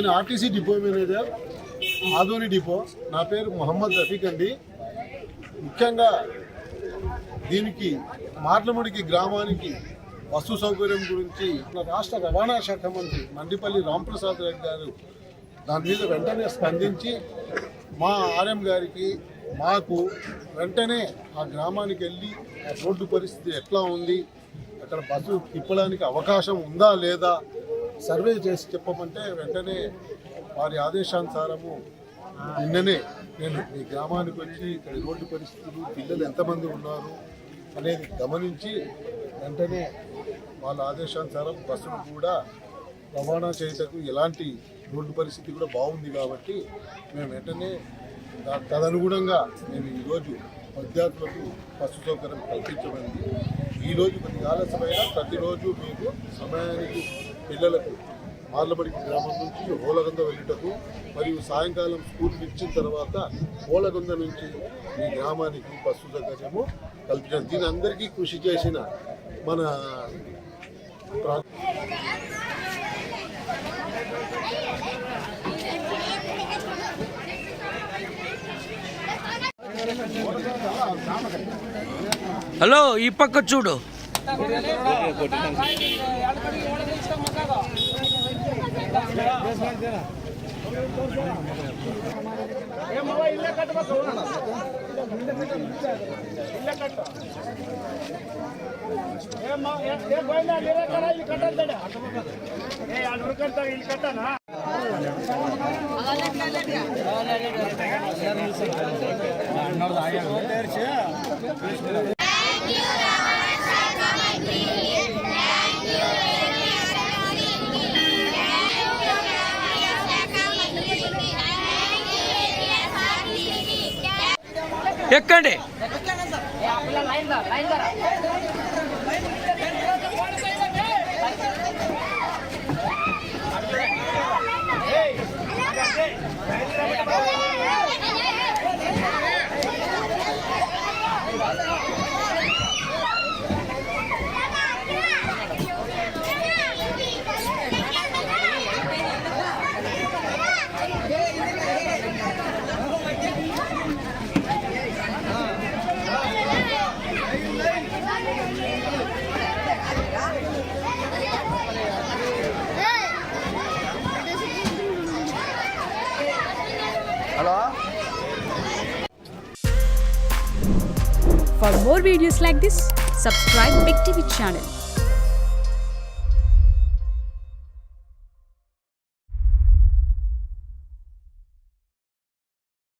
నేను RTC depot manager Adoni depot. నా పేరు మొహమ్మద్ రఫీక్ అండి. ముఖ్యంగా దీనికి మార్లముడికి గ్రామానికి బస్సు సౌకర్యం గురించి రాష్ట్ర రవాణా శాఖ మంత్రి మండిపల్లి రాంప్రసాద్ రెడ్డి గారు దాని మీద వెంటనే స్పందించి మా ఆర్ఎం గారికి మాకు వెంటనే ఆ గ్రామానికి వెళ్ళి ఆ రోడ్డు పరిస్థితి ఎట్లా ఉంది, అక్కడ బస్సు తిప్పడానికి అవకాశం ఉందా లేదా సర్వే చేసి చెప్పమంటే వెంటనే వారి ఆదేశానుసారము నిన్ననే నేను ఈ గ్రామానికి వచ్చి ఇక్కడ రోడ్డు పరిస్థితులు, పిల్లలు ఎంతమంది ఉన్నారు అనేది గమనించి వెంటనే వాళ్ళ ఆదేశానుసారం బస్సులు కూడా రవాణా చేయటకు ఎలాంటి రోడ్డు పరిస్థితి కూడా బాగుంది కాబట్టి మేము వెంటనే తదనుగుణంగా మేము ఈరోజు విద్యార్థులకు బస్సు సౌకర్యం కల్పించబడింది. ఈరోజు కొద్దిగా ఆలస్యమైన ప్రతిరోజు మీకు సమయానికి పిల్లలకు మార్లబడి గ్రామం నుంచి ఓలగొంద వెళ్ళుటకు మరియు సాయంకాలం స్కూల్ ఇచ్చిన తర్వాత ఓలగొంద నుంచి ఈ గ్రామానికి బస్సు సౌకర్యము కల్పించారు. దీని అందరికీ కృషి చేసిన మన హలో ఈ పక్క చూడు. ఎక్కండి. For more videos like this, subscribe Big TV channel.